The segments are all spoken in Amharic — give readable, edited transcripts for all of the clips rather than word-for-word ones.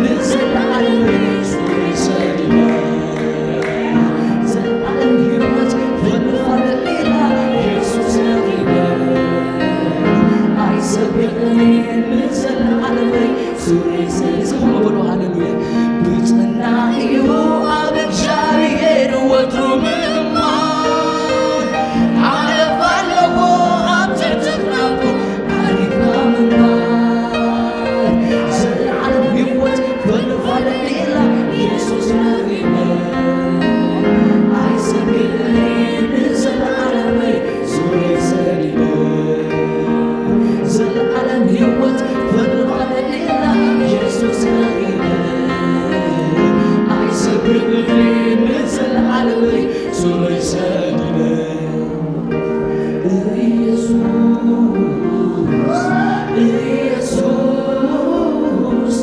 ንዘለዓለም ሰሪበ ዘለዓለም ሕይወት ፈልፋለ ሌላ ኢየሱስ ነሪበ አይሰብርኒ ንዘለዓለም ዙሪ ሰሪዝም ብሎ ሃሌሉያ ብፅና እዩ ኣብ እግዚአብሔር ወትሩ ምእማን ዓለፍ ኣለዎ ኣብ ትሕትናቱ ዓሪፍካ ምንባር ዘለዓለም ሕይወት ፈልፋለ ሌላ ኢየሱስ ነሪበ ኣይሰግድኒ ንዘለዓለም ዙሪ ሰሪበ ዘለዓለም ሕይወት ፈልፋለ ሌላ ኢየሱስ ነሪበ አይሰግድኒ ንዘለዓለም ዙሪ ሰሪበ ኢየሱስ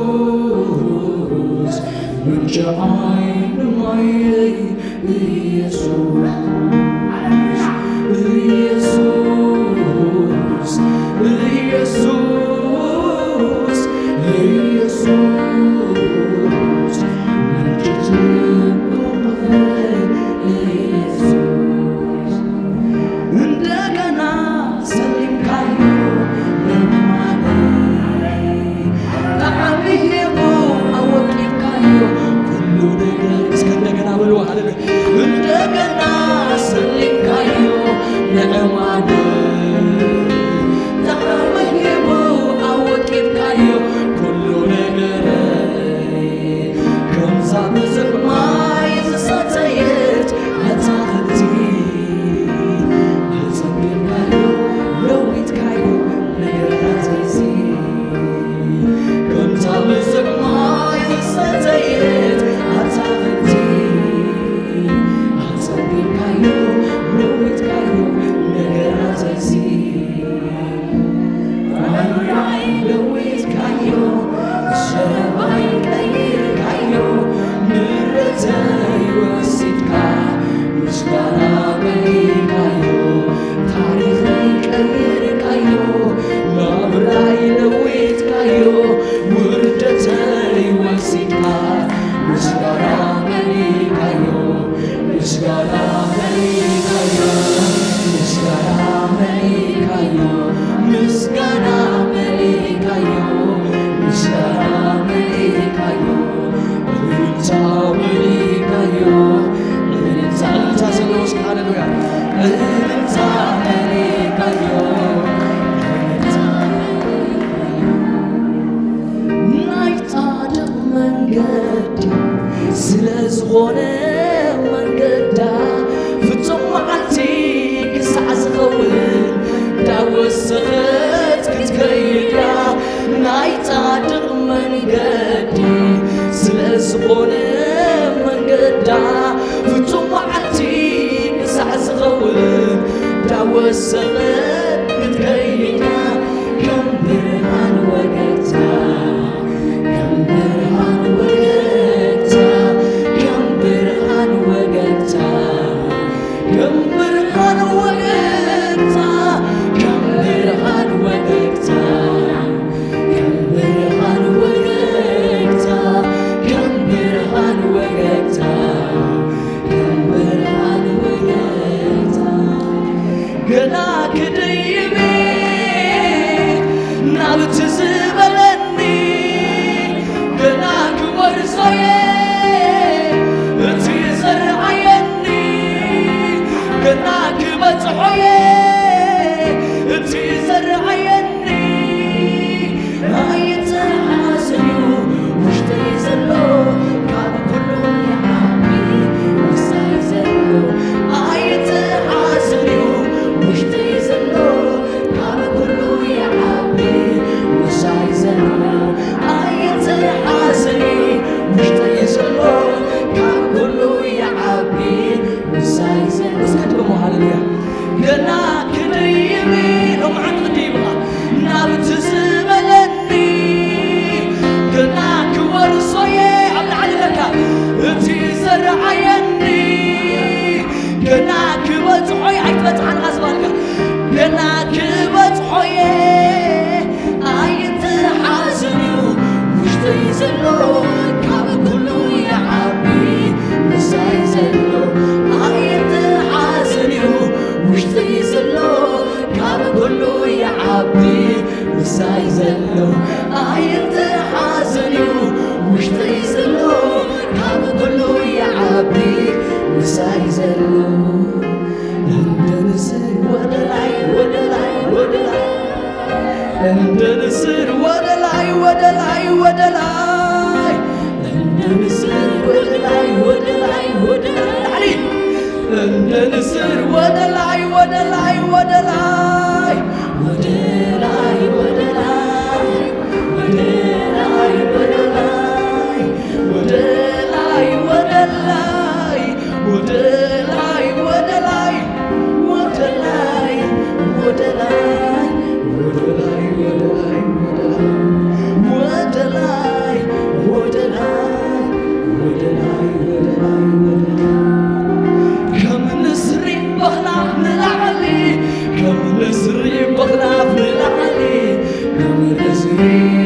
ኢየሱስ ምንጭ ዓይን ማየይ ኢየሱስ ኢየሱስ ኢየሱስ ኢየሱስ ምንጭ ትቁመፈይ ኢየሱስ እንደገና ሰሊምካዮ ለማለይ ጣዕምዬቦ አወቂካዮ ሁሉ ነገር እስከ እንደገና ብሎ ሃሌሉያ እንደገና ሰሊምካዮ ለማለይ ጣዕምዬቦ አወቂካዮ ሁሉ ነገር ከምዛ ብዝማይ ዝሰተየት ኣታኽልቲ ኣፀቢርካዮ ለዊትካዮ ነገራተይሲ ከምዛ ብዝማይ ዝሰተየት ኣታኽልቲ ኣፀቢርካዮ ለዊትካዮ ነገራተይሲ ፍራይ ለዊትካዮ ሸባይ ቀይርካዮ ምሕረተይ ወሲድካ ምስጋና በሊካዮ ታሪኸይ ቀይርካዮ ናብራይ ለዊትካዮ ውርደተይ ወሲድካ ምስጋና በሊካዮ ምስጋና በሊካዮ ምስጋና በሊካዮ ምስጋና በሊካዮ ምስጋና በሊካዮ እልልታ በሊካዮ እልልታ ሰሎስ ሃሌሉያ እልልታ በሊካዮ ናይ ጻድቕ መንገዲ ስለዝኾነ መንገዳ ፍጹም መዓልቲ ክሳዕ ዝኸውን ዳወሰኸት ክትከይዳ ናይ ጻድቕ መንገዲ ስለዝኾነ መንገዳ ፍጹም መዓልቲ ክሳዕ ዝኸውን ዳወሰኸት ክትከይዳ ከም ብርሃን ወገግታ ከም ብርሃን ወገግታ ከም ብርሃን ወገግታ ከም ብርሃን ወገግታ ከም ብርሃን ወገግታ ከም ብርሃን ወገግታ ከም ብርሃን ወገግታ ከም ብርሃን ወገግታ ገና ክደይቤ ናብቲ ዝበለኒ ገና ክወርሶየ እቲ ዘርዓየኒ ገና ክበፅሖየ እቲ ዘርዓየኒ ኣይተሓስዩ ውሽጠይ ዘሎ ካብ ኩሉ ይዓቢ ወሳይ ዘሎ ኣይተሓስዩ ውሽጠይ ዘሎ ካብ ኩሉ ይዓቢ ወሳይ ዘሎ ኣይተሓስዩ ውሽጠይ ዘሎ ካብ ኩሉ ይዓቢ ወሳይ ዘሎ እስከ ድሞ ሃሌሉያ زلو آيت حازنيو وشتي زلو كاب كله يعبي مساي زلو عند نسر ودلاي ودلاي ودلاي عند نسر ودلاي ودلاي ودلاي عند نسر ودلاي ودلاي ودلاي عند نسر ودلاي ودلاي ودلاي ودلاي ودلاي ودلاي ودلاي ودلاي ودلاي ودلاي ودلاي ودلاي ودلاي ودلاي ودلاي ودلاي كم نسري بخلاف نلعلي كم نسري بخلاف نلعلي كم نسري